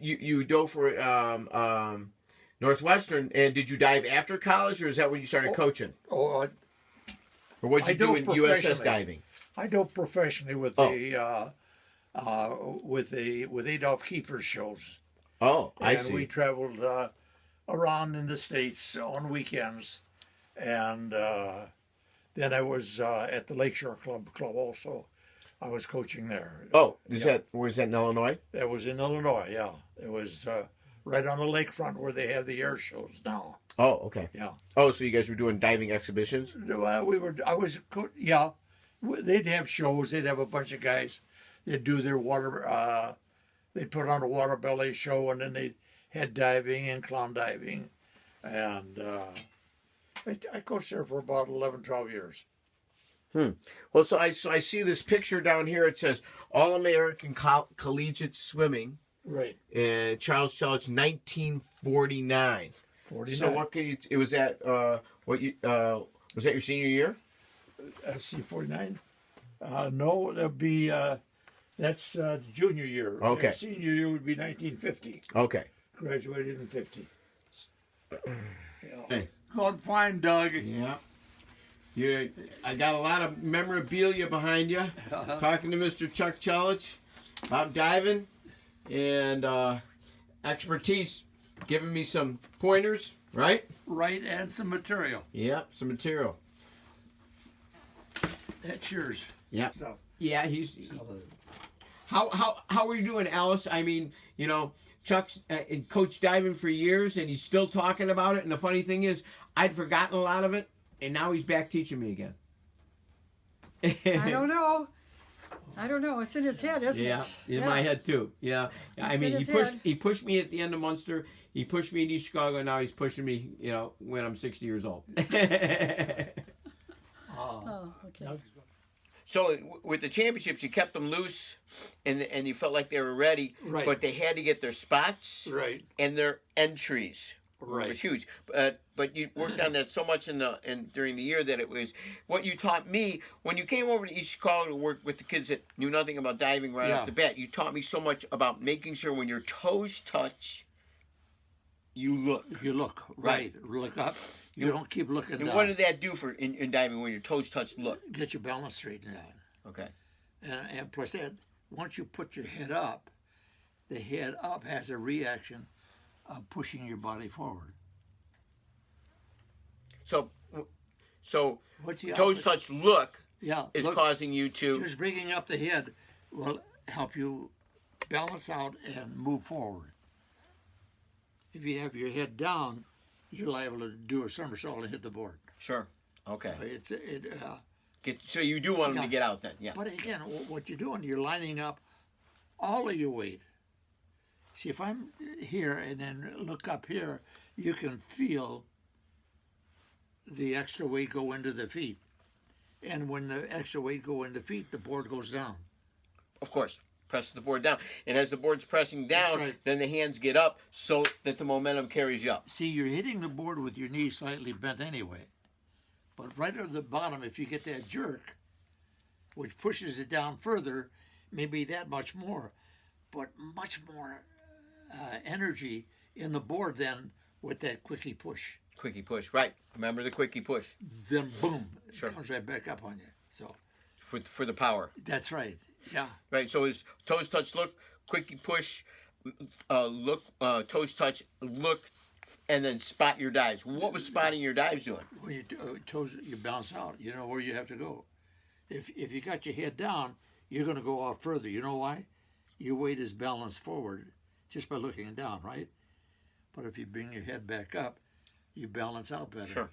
you dove for Northwestern, and did you dive after college, or is that when you started coaching? Oh, Or what'd you do in USS diving? I dove professionally with with Adolf Kiefer's shows. Oh, I see. And we traveled around in the States on weekends, and then I was at the Lakeshore Club also. I was coaching there. Oh, was that in Illinois? That was in Illinois. Yeah, it was right on the lakefront where they have the air shows now. Oh, okay. Yeah. Oh, so you guys were doing diving exhibitions? Yeah. They'd have shows. They'd have a bunch of guys. They'd do their water. They'd put on a water ballet show, and then they had diving and clown diving, and I coached there for about 11, 12 years. Well, so I see this picture down here. It says All-American Collegiate Swimming. Right. And Charles Chelich, 1949. 49. So what can you? It was at was that your senior year? See, 49. No, that'd be that's junior year. Okay. Senior year would be 1950. Okay. Graduated in 50. Hey. Going fine, Doug. Yeah. I got a lot of memorabilia behind you. Talking to Mr. Chuck Chelich about diving and expertise, giving me some pointers, right? Right, and some material. Yep, some material. That's yours. Yeah. So. Yeah, he's. How are you doing, Alice? I mean, Chuck's coached diving for years, and he's still talking about it. And the funny thing is, I'd forgotten a lot of it, and now he's back teaching me again. I don't know. It's in his head, isn't it? In my head too. Yeah. I mean, he pushed me at the end of Munster. He pushed me in East Chicago, and now he's pushing me, when I'm 60 years old. Oh, okay. So with the championships, you kept them loose, and you felt like they were ready, right. But they had to get their spots, right, and their entries. Right. It was huge, but you worked on that so much during the year that it was what you taught me when you came over to East Chicago to work with the kids that knew nothing about diving right off the bat. You taught me so much about making sure when your toes touch, you look. You look right. Look up. You don't keep looking down. And what did that do for in diving when your toes touch? Look. Get your balance straightened out. Okay. And plus that, once you put your head up, the head up has a reaction of pushing your body forward. So toes touch look is causing you to... Just bringing up the head will help you balance out and move forward. If you have your head down, you're liable to do a somersault and hit the board. Sure. Okay. So you do want them to get out then, yeah. But again, what you're doing, you're lining up all of your weight. See, if I'm here and then look up here, you can feel the extra weight go into the feet. And when the extra weight go into the feet, the board goes down. Of course. Presses the board down. And as the board's pressing down, then the hands get up so that the momentum carries you up. See, you're hitting the board with your knee slightly bent anyway. But right at the bottom, if you get that jerk, which pushes it down further, maybe that much more, but much more energy in the board then with that quickie push. Quickie push, right. Remember the quickie push. Then boom, it comes right back up on you. So for the power. That's right. Yeah. Right. So his toes touch, look, quickie push, look, toes touch, look, and then spot your dives. What was spotting your dives doing? When your toes, you bounce out. You know where you have to go. If you got your head down, you're going to go off further. You know why? Your weight is balanced forward just by looking down, right? But if you bring your head back up, you balance out better. Sure.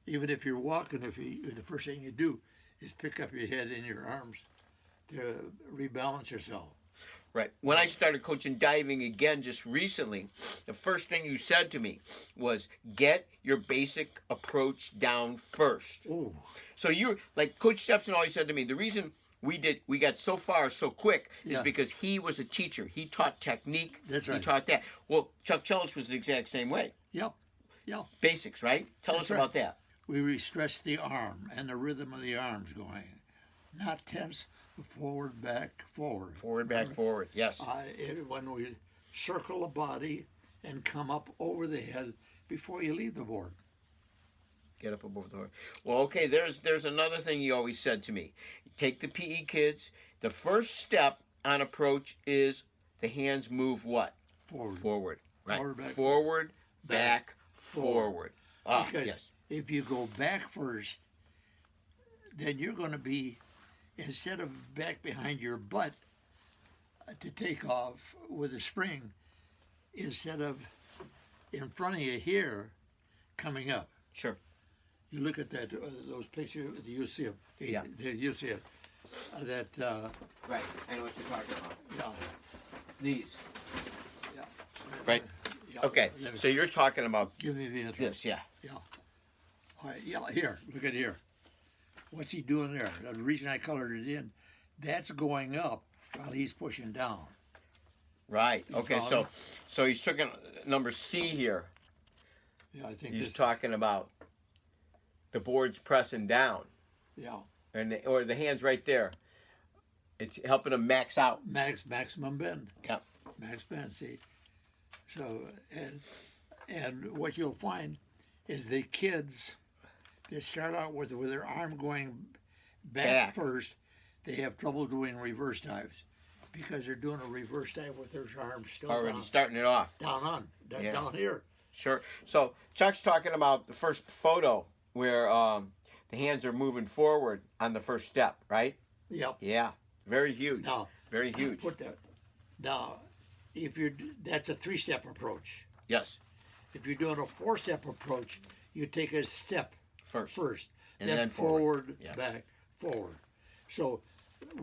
Even if you're walking, the first thing you do is pick up your head in your arms to rebalance yourself. Right. When I started coaching diving again just recently, the first thing you said to me was, get your basic approach down first. Ooh. So you're, like Coach Jepson always said to me, the reason we got so far so quick is because he was a teacher. He taught technique. That's right. He taught that. Well, Chuck Chelich was the exact same way. Yep. Yep. Basics, right? Tell us about that. We stress the arm and the rhythm of the arms going. Not tense, but forward, back, forward. Forward, back, forward, yes. When we circle the body, and come up over the head before you leave the board. Get up above the horse. Well, okay, there's another thing you always said to me. Take the PE kids. The first step on approach is the hands move what? Forward. Forward. Right. Forward, Back, forward. Ah, Because yes. if you go back first, then you're going to be, instead of back behind your butt to take off with a spring, instead of in front of you here, coming up. Sure. You look at that, those pictures, you see them. Yeah. You see it. That, Right. I know what you're talking about. yeah, These. yeah. Right. Yeah. Okay. So you're talking about Give me the intro. this, yeah. Yeah. All right, yeah, here, look at here. What's he doing there? The reason I colored it in, that's going up while he's pushing down. Right. Okay. follow So he's taking number C here. Yeah, I think He's this, talking about the board's pressing down, yeah, or the hands right there. It's helping him max out. maximum bend. Yeah. Max bend, see? So, and what you'll find is the kids that start out with their arm going back first, they have trouble doing reverse dives because they're doing a reverse dive with their arms still Already down, starting it off. down Yeah. down here. Sure. So Chuck's talking about the first photo where the hands are moving forward on the first step, right? Yep. Yeah. Very huge. Now, Very huge. put that. Now, if you're, that's a 3-step approach. Yes. If you're doing a 4-step approach, you take a step First. And then then forward, Yeah. back, forward. So,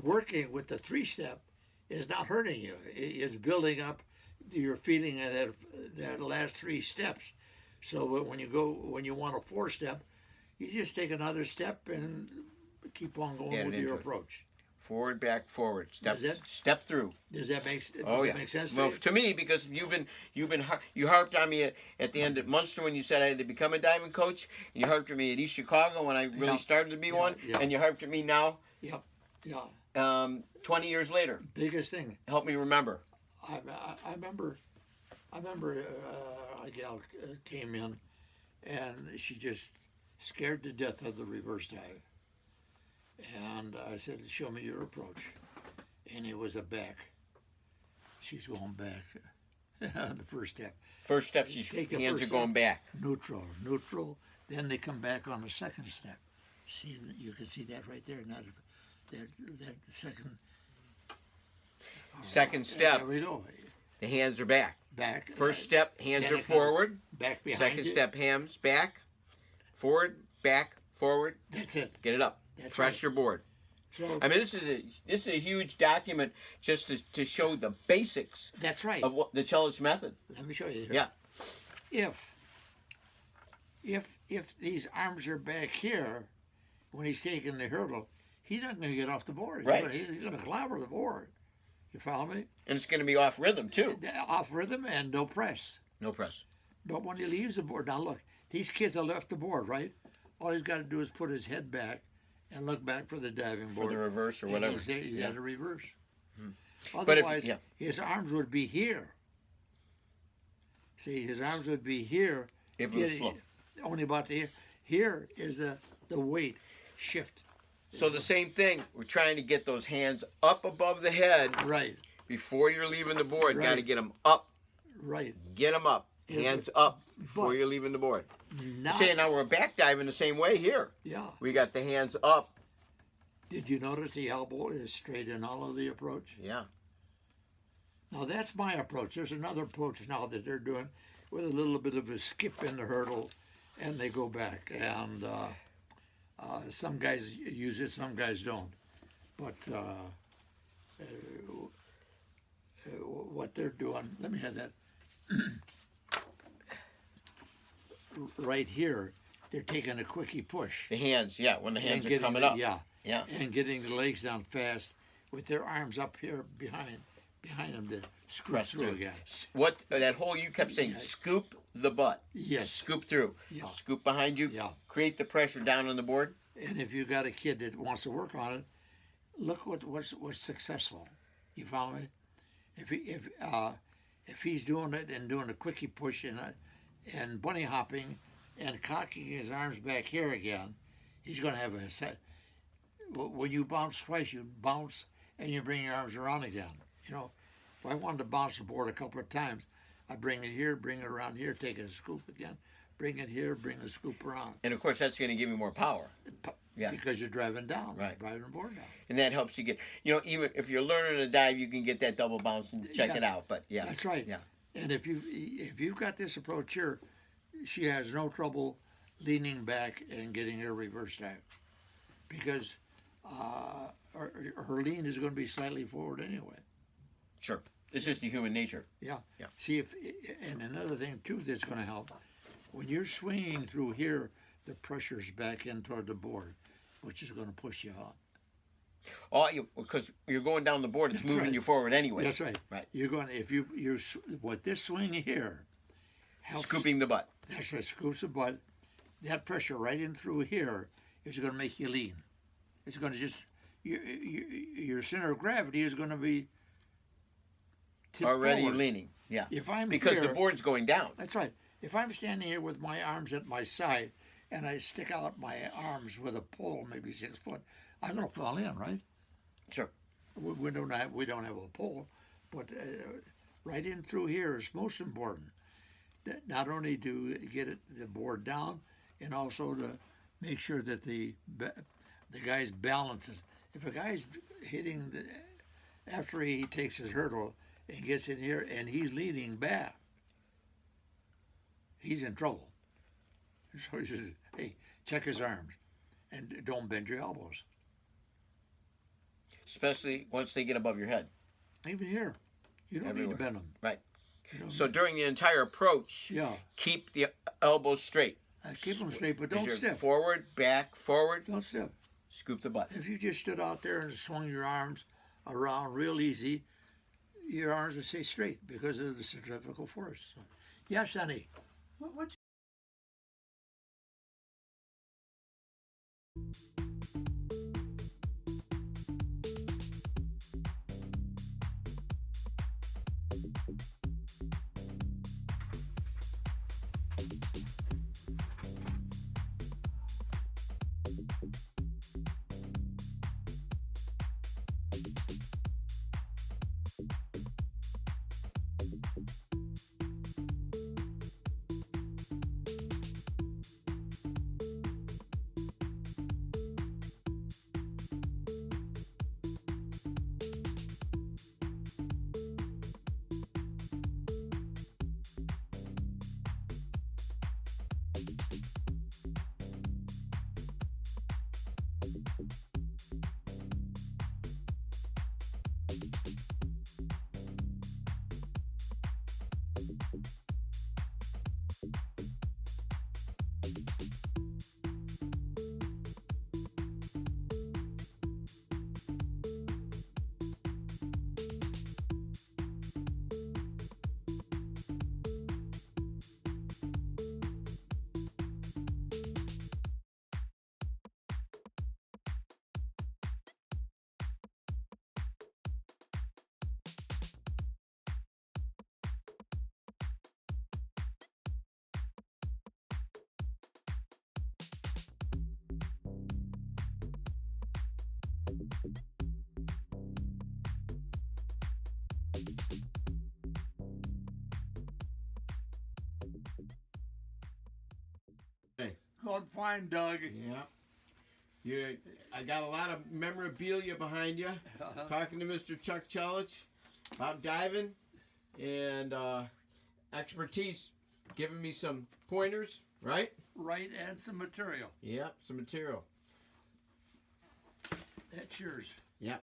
working with the 3-step is not hurting you. It's building up your feeling of that last 3 steps. So when you want a 4-step, you just take another step and keep on going Get with it your into it. approach. Forward, back, forward. Step Does that- step through. Does that make sense to Well, you? to me, because you harped on me at the end at Munster when you said I had to become a diving coach. And you harped at me at East Chicago when I really Yeah. started to be Yeah, one. yeah. And you harped at me now, Yep. Yeah. 20 years later. Biggest thing. Help me remember. I remember a gal came in, and she just scared to death of the reverse dive. And I said, "Show me your approach," and it was a back. She's going back. The first step, First step, she's Take the hands first are going back. neutral. Then they come back on the second step. See, you can see that right there. Not that second. Second step, There we go. the hands are back. Back. First step, hands then are it comes forward. Back behind Second you. step, hands back. Forward, back, forward. That's it. Get it up. That's Press right. your board. So I mean, this is a huge document just to show the basics that's right. of what the Chelich method. Let me show you here. Yeah. If these arms are back here, when he's taking the hurdle, he's not going to get off the board. Right. He's going to clobber the board. You follow me? And it's going to be off rhythm too. Off rhythm and no press. No press. But when he leaves the board, now look, these kids have left the board, right? All he's got to do is put his head back and look back for the diving For board. the reverse or And whatever. He's Yeah. at a reverse. But if- Otherwise, yeah. his arms would be here. See, his arms would be here. If it was slow. Only about to here. Here is the weight shift. So the same thing. We're trying to get those hands up above the head Right, before you're leaving the board. Right. Got to get them up. right. Get them up. Yeah, Hands up before but- you're leaving the board. Not, Say now we're back diving the same way here. yeah. We got the hands up. Did you notice the elbow is straight in all of the approach? Yeah. Now that's my approach. There's another approach now that they're doing with a little bit of a skip in the hurdle, and they go back. And some guys use it, some guys don't. But what they're doing, let me have that. Right here, they're taking a quickie push. The hands. Yeah. When the hands and are getting coming the- up. Yeah, Yeah. and getting the legs down fast with their arms up here behind them to scoop Press through through. again. What that whole you kept saying? Yeah. Scoop the butt. Yes. Scoop through. Yeah. Scoop behind you. Yeah. Create the pressure down on the board. And if you got a kid that wants to work on it, look what's successful. You follow me? if he's doing it and doing a quickie push and bunny hopping and cocking his arms back here again, he's going to have a set. When you bounce twice, you bounce and you bring your arms around again. You know, if I wanted to bounce the board a couple of times, I bring it here, bring it around here, take a scoop again, bring it here, bring the scoop around. And of course, that's going to give you more power. Yeah. Because you're driving down, Right. driving the board down. And that helps you get, even if you're learning to dive, you can get that double bounce and check it out. But yeah. That's right. Yeah. And if you've got this approach here, she has no trouble leaning back and getting her reverse dive. Because her lean is going to be slightly forward anyway. Sure. It's just the human nature. Yeah. Yeah. See, and another thing too that's going to help, when you're swinging through here, the pressure's back in toward the board, which is going to push you out. Because you're going down the board, it's That's moving right. you forward anyway. That's right. Right. You're going to, if you're with this swing here, helps, Scooping the butt. that's right, scoops the butt. That pressure right in through here is going to make you lean. It's going to just your center of gravity is going to be tipped Already forward. leaning. Yeah. If I'm Because here, the board's going down. that's right. If I'm standing here with my arms at my side and I stick out my arms with a pole, maybe 6 foot, I'm going to fall in, right? Sure. We don't have a pole, but right in through here is most important. Not only to get the board down, and also to make sure that the guy's balances. If a guy's hitting after he takes his hurdle and gets in here and he's leaning back, he's in trouble. So he says, "Hey, check his arms, and don't bend your elbows." Especially once they get above your head. Even here, you don't need Everywhere. to bend them. Right. You don't So need- during the entire approach, yeah, keep the elbows straight. keep them straight, but As don't you're stiff. Forward, back, forward, Don't stiff. scoop the butt. If you just stood out there and swung your arms around real easy, your arms would stay straight because of the centrifugal force. So, yes, Annie. What Going fine, Doug. Yeah. I got a lot of memorabilia behind you. Talking to Mr. Chuck Chelich about diving and expertise, giving me some pointers, right? Right, and some material. Yep, some material. That's yours. Yep.